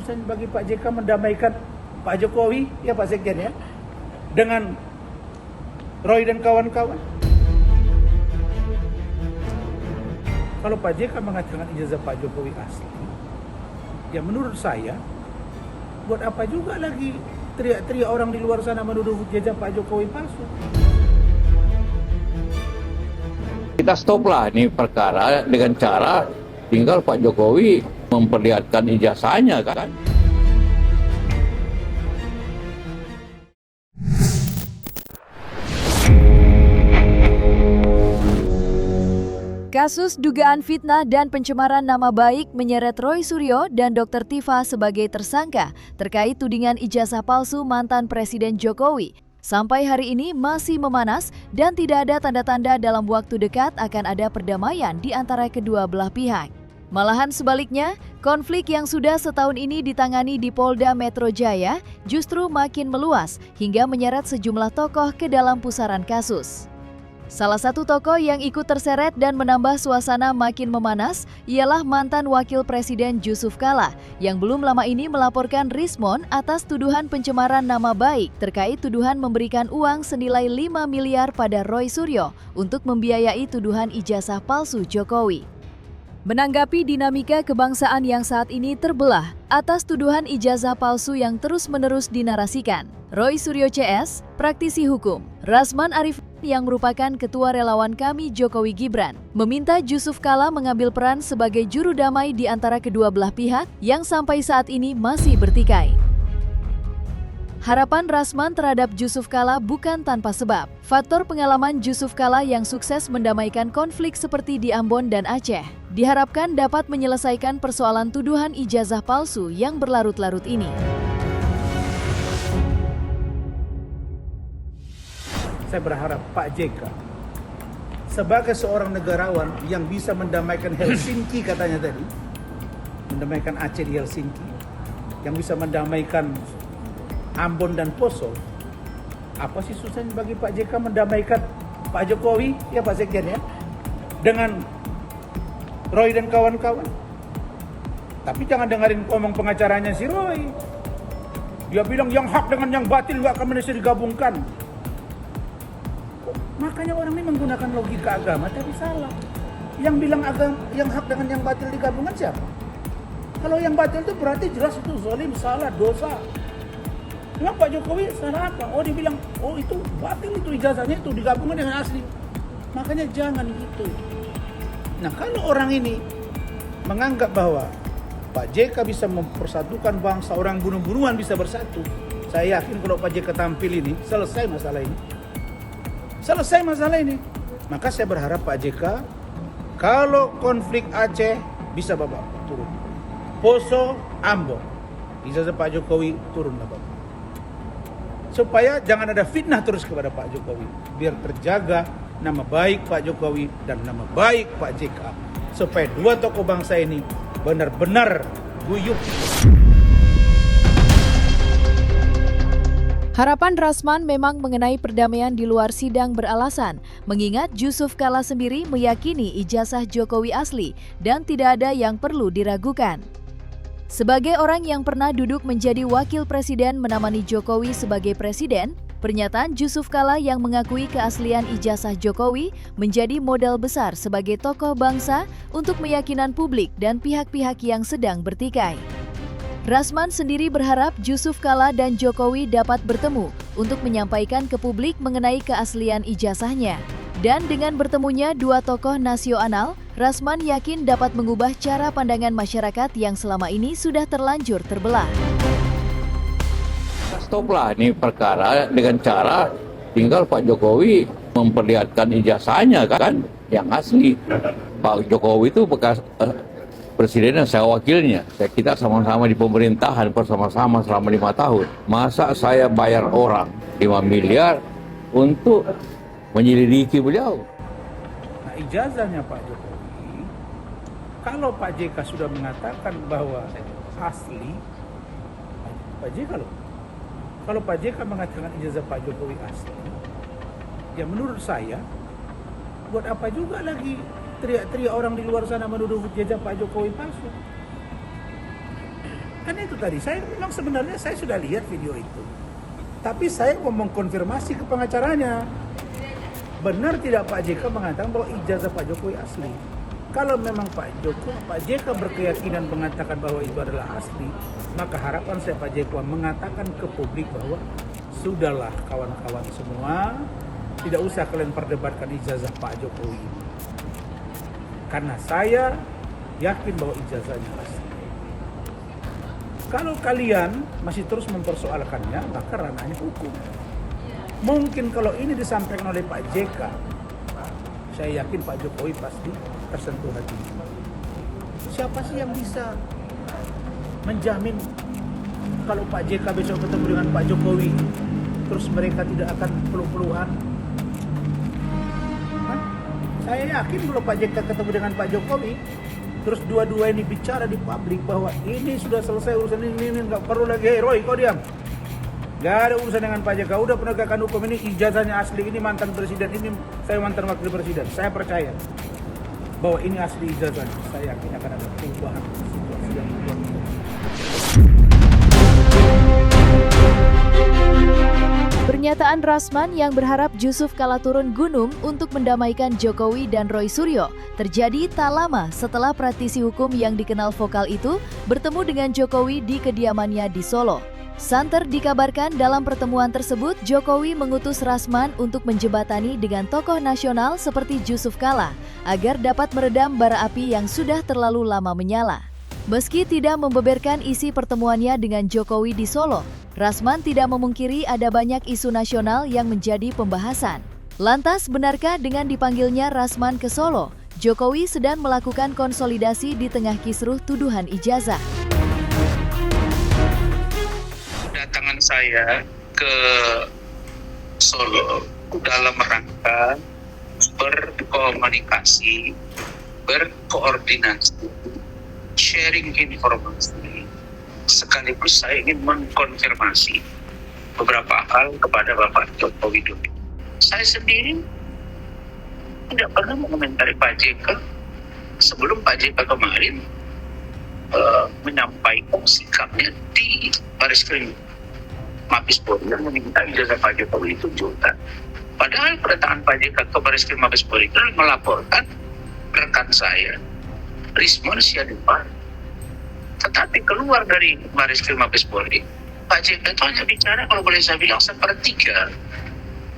susahnya bagi Pak JK mendamaikan Pak Jokowi, ya Pak Sekjen ya, dengan Roy dan kawan-kawan? Kalau Pak JK mengatakan ijazah Pak Jokowi asli, ya menurut saya, buat apa juga lagi teriak-teriak orang di luar sana menuduh ijazah Pak Jokowi palsu? Kita stoplah ini perkara dengan cara tinggal Pak Jokowi memperlihatkan ijazahnya kan. Kasus dugaan fitnah dan pencemaran nama baik menyeret Roy Suryo dan Dr. Tifa sebagai tersangka terkait tudingan ijazah palsu mantan Presiden Jokowi. Sampai hari ini masih memanas dan tidak ada tanda-tanda dalam waktu dekat akan ada perdamaian di antara kedua belah pihak. Malahan sebaliknya, konflik yang sudah setahun ini ditangani di Polda Metro Jaya justru makin meluas hingga menyeret sejumlah tokoh ke dalam pusaran kasus. Salah satu tokoh yang ikut terseret dan menambah suasana makin memanas ialah mantan Wakil Presiden Jusuf Kalla yang belum lama ini melaporkan Rismon atas tuduhan pencemaran nama baik terkait tuduhan memberikan uang senilai 5 miliar pada Roy Suryo untuk membiayai tuduhan ijazah palsu Jokowi. Menanggapi dinamika kebangsaan yang saat ini terbelah atas tuduhan ijazah palsu yang terus-menerus dinarasikan, Roy Suryo CS, praktisi hukum, Rasman Arif yang merupakan ketua relawan Kami Jokowi Gibran, meminta Jusuf Kalla mengambil peran sebagai juru damai di antara kedua belah pihak yang sampai saat ini masih bertikai. Harapan Rasman terhadap Jusuf Kalla bukan tanpa sebab. Faktor pengalaman Jusuf Kalla yang sukses mendamaikan konflik seperti di Ambon dan Aceh diharapkan dapat menyelesaikan persoalan tuduhan ijazah palsu yang berlarut-larut ini. Saya berharap Pak JK sebagai seorang negarawan yang bisa mendamaikan Helsinki katanya tadi, mendamaikan Aceh di Helsinki, yang bisa mendamaikan Ambon dan Poso, apa sih susahnya bagi Pak JK mendamaikan Pak Jokowi, ya Pak Sekjen ya, dengan Roy dan kawan-kawan? Tapi jangan dengerin ngomong pengacaranya si Roy. Dia bilang yang hak dengan yang batil nggak akan bisa digabungkan. Makanya orang ini menggunakan logika agama tapi salah. Yang bilang agama, yang hak dengan yang batil digabungkan siapa? Kalau yang batil itu berarti jelas itu zalim, salah, dosa. Memang Pak Jokowi salah apa? Oh dibilang, oh itu batil, itu ijazahnya itu digabungkan dengan asli. Makanya jangan gitu. Nah kalau orang ini menganggap bahwa Pak JK bisa mempersatukan bangsa, orang bunuh-bunuhan bisa bersatu, saya yakin kalau Pak JK tampil ini, selesai masalah ini. Selesai masalah ini. Maka saya berharap Pak JK, kalau konflik Aceh bisa Bapak turun. Poso, Ambon, ijazah Pak Jokowi turun Bapak. Supaya jangan ada fitnah terus kepada Pak Jokowi. Biar terjaga nama baik Pak Jokowi dan nama baik Pak JK. Supaya dua tokoh bangsa ini benar-benar guyup. Harapan Rasman memang mengenai perdamaian di luar sidang beralasan, mengingat Jusuf Kalla sendiri meyakini ijazah Jokowi asli dan tidak ada yang perlu diragukan. Sebagai orang yang pernah duduk menjadi wakil presiden menemani Jokowi sebagai presiden, pernyataan Jusuf Kalla yang mengakui keaslian ijazah Jokowi menjadi modal besar sebagai tokoh bangsa untuk meyakinkan publik dan pihak-pihak yang sedang bertikai. Rasman sendiri berharap Jusuf Kalla dan Jokowi dapat bertemu untuk menyampaikan ke publik mengenai keaslian ijazahnya. Dan dengan bertemunya dua tokoh nasional, Rasman yakin dapat mengubah cara pandangan masyarakat yang selama ini sudah terlanjur terbelah. Stoplah ini perkara dengan cara tinggal Pak Jokowi memperlihatkan ijazahnya kan yang asli. Pak Jokowi itu bekas presiden dan saya wakilnya. Kita sama-sama di pemerintahan bersama-sama selama 5 tahun. Masa saya bayar orang 5 miliar untuk menyelidiki beliau? Nah, ijazahnya Pak Jokowi, kalau Pak JK sudah mengatakan bahwa asli, Pak JK loh. Kalau Pak JK mengatakan ijazah Pak Jokowi asli, ya menurut saya, buat apa juga lagi teriak-teriak orang di luar sana menuduh ijazah Pak Jokowi palsu? Kan itu tadi, saya memang sebenarnya saya sudah lihat video itu. Tapi saya mau mengkonfirmasi ke pengacaranya. Benar tidak Pak JK mengatakan bahwa ijazah Pak Jokowi asli? Kalau memang Pak JK berkeyakinan mengatakan bahwa itu adalah asli, maka harapan saya Pak JK mengatakan ke publik bahwa sudahlah kawan-kawan semua, tidak usah kalian perdebatkan ijazah Pak Jokowi ini. Karena saya yakin bahwa ijazahnya asli. Kalau kalian masih terus mempersoalkannya, maka ranahnya hukum. Mungkin kalau ini disampaikan oleh Pak JK, saya yakin Pak Jokowi pasti tersentuh hatinya. Siapa sih yang bisa menjamin kalau Pak JK besok ketemu dengan Pak Jokowi, terus mereka tidak akan peluk-pelukan? Saya yakin kalau Pak JK ketemu dengan Pak Jokowi, terus dua-dua ini bicara di publik bahwa ini sudah selesai urusan ini nggak perlu lagi, hey Roy kau diam, nggak ada urusan dengan Pak JK, udah penegakan hukum ini ijazahnya asli, ini mantan presiden, ini saya mantan wakil presiden, saya percaya bahwa ini asli ijazahnya, saya yakin akan ada perubahan situasi yang luar biasa. Pernyataan Rasman yang berharap Jusuf Kalla turun gunung untuk mendamaikan Jokowi dan Roy Suryo terjadi tak lama setelah praktisi hukum yang dikenal vokal itu bertemu dengan Jokowi di kediamannya di Solo. Santer dikabarkan dalam pertemuan tersebut Jokowi mengutus Rasman untuk menjembatani dengan tokoh nasional seperti Jusuf Kalla agar dapat meredam bara api yang sudah terlalu lama menyala. Meski tidak membeberkan isi pertemuannya dengan Jokowi di Solo, Rasman tidak memungkiri ada banyak isu nasional yang menjadi pembahasan. Lantas, benarkah dengan dipanggilnya Rasman ke Solo, Jokowi sedang melakukan konsolidasi di tengah kisruh tuduhan ijazah? Kedatangan saya ke Solo dalam rangka berkomunikasi, berkoordinasi, sharing informasi, sekaligus saya ingin mengkonfirmasi beberapa hal kepada Bapak Joko Widodo. Saya sendiri tidak pernah mengomentari Pak JK sebelum Pak JK kemarin menyampaikan sikapnya di Bareskrim Mabes Polri yang meminta ijazah Pak Jokowi itu juta. Padahal kedatangan Pak JK ke Bareskrim Mabes Polri itu melaporkan rekan saya Rismon Sianipar. Tetapi keluar dari Bareskrim Mabes Polri, Pak JK itu hanya bicara, kalau boleh saya bilang, 1/3.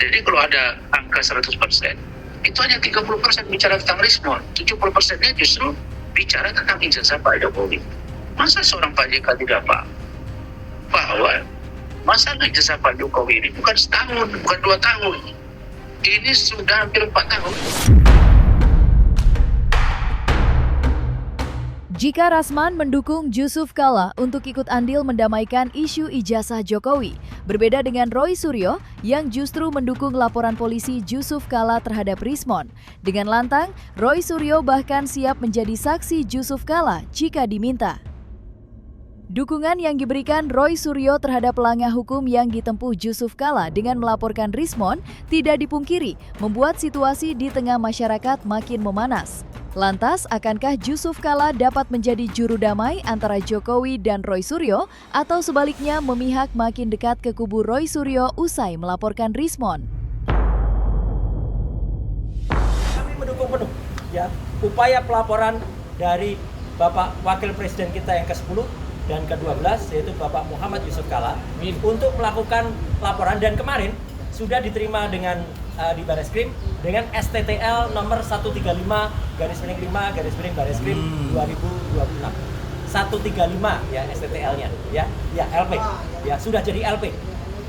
Jadi kalau ada angka 100%, itu hanya 30% bicara tentang Rismon, 70%-nya justru bicara tentang ijazah Pak Jokowi. Masa seorang Pak JK tidak paham bahwa masalah ijazah Pak Jokowi ini bukan setahun, bukan 2 tahun. Ini sudah hampir 4 tahun. Jika Rasman mendukung Jusuf Kalla untuk ikut andil mendamaikan isu ijazah Jokowi, berbeda dengan Roy Suryo yang justru mendukung laporan polisi Jusuf Kalla terhadap Rismon. Dengan lantang, Roy Suryo bahkan siap menjadi saksi Jusuf Kalla jika diminta. Dukungan yang diberikan Roy Suryo terhadap langkah hukum yang ditempuh Jusuf Kalla dengan melaporkan Rismon tidak dipungkiri membuat situasi di tengah masyarakat makin memanas. Lantas, akankah Jusuf Kalla dapat menjadi juru damai antara Jokowi dan Roy Suryo atau sebaliknya memihak makin dekat ke kubu Roy Suryo usai melaporkan Rismon? Kami mendukung penuh ya upaya pelaporan dari Bapak Wakil Presiden kita yang ke-10 dan ke-12 yaitu Bapak Muhammad Jusuf Kalla untuk melakukan laporan, dan kemarin sudah diterima dengan di Bareskrim dengan STTL nomor 135/5/Bareskrim 2026. 135 ya STTL-nya ya LP ya, sudah jadi LP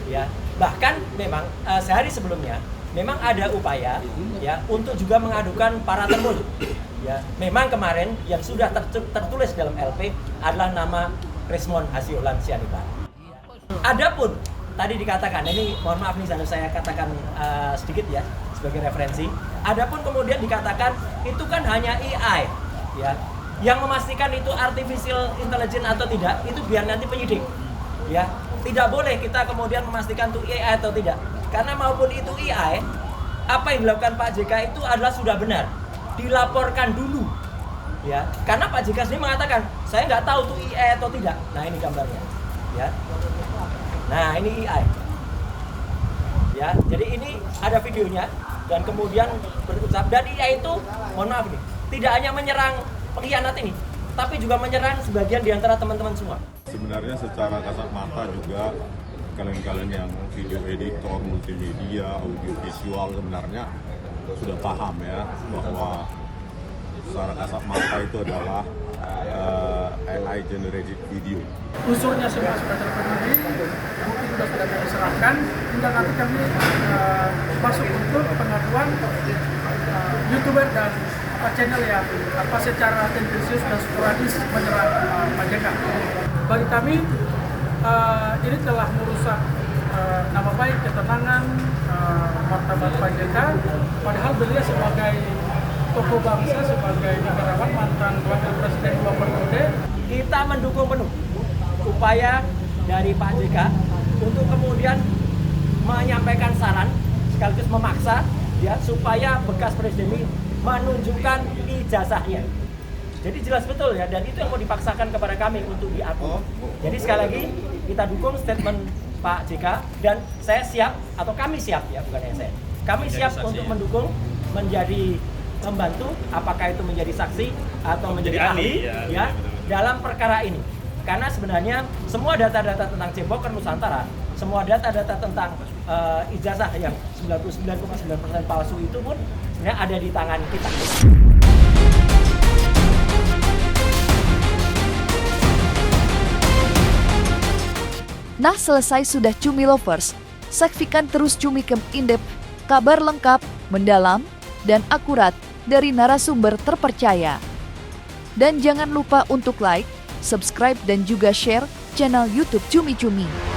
ya. Bahkan memang sehari sebelumnya memang ada upaya ya untuk juga mengadukan para temuan ya. Memang kemarin yang sudah tertulis dalam LP adalah nama Rismon Hasiolan Sianipar. Adapun tadi dikatakan, ini mohon maaf nih saya katakan sedikit ya sebagai referensi. Adapun kemudian dikatakan itu kan hanya AI ya. Yang memastikan itu artificial intelligence atau tidak itu biar nanti penyidik. Ya, tidak boleh kita kemudian memastikan itu AI atau tidak. Karena maupun itu AI, apa yang dilakukan Pak JK itu adalah sudah benar. Dilaporkan dulu Ya, karena Pak JK sendiri mengatakan saya nggak tahu tuh IE atau tidak. Nah ini gambarnya, ya. Nah ini IE. Ya, jadi ini ada videonya dan kemudian berucap, dan IE itu, mohon maaf nih, tidak hanya menyerang pengkhianat ini, tapi juga menyerang sebagian di antara teman-teman semua. Sebenarnya secara kasat mata juga kalian-kalian yang video editor, multimedia, audio visual sebenarnya sudah paham ya bahwa secara kasat mata itu adalah AI generated video. Unsurnya semua sudah terpenuhi, bukti sudah kami serahkan, tinggal nanti kami masuk untuk pengaduan YouTuber dan channel yang secara tendensius dan sporadis menyerang Pak JK. Bagi kami ini telah merusak nama baik, ketenangan, martabat Pak JK, padahal beliau sebagai tokoh bangsa, sebagai negarawan, mantan wakil presiden 2 periode. Kita mendukung penuh upaya dari Pak JK untuk kemudian menyampaikan saran sekaligus memaksa ya supaya bekas presiden ini menunjukkan ijazahnya. Jadi jelas betul ya, dan itu yang mau dipaksakan kepada kami untuk diakui. Jadi sekali lagi kita dukung statement Pak JK, dan saya siap, atau kami siap ya, bukan yang saya. Kami siap untuk mendukung, menjadi membantu, apakah itu menjadi saksi atau menjadi ahli ya dalam perkara ini. Karena sebenarnya semua data-data tentang Cemboker Nusantara, semua data-data tentang ijazah yang 99,9% palsu itu pun sebenarnya ada di tangan kita. Nah, selesai sudah Cumi Lovers. Saksikan terus Cumi.com in-depth, kabar lengkap, mendalam, dan akurat dari narasumber terpercaya. Dan jangan lupa untuk like, subscribe, dan juga share channel YouTube Cumi-Cumi.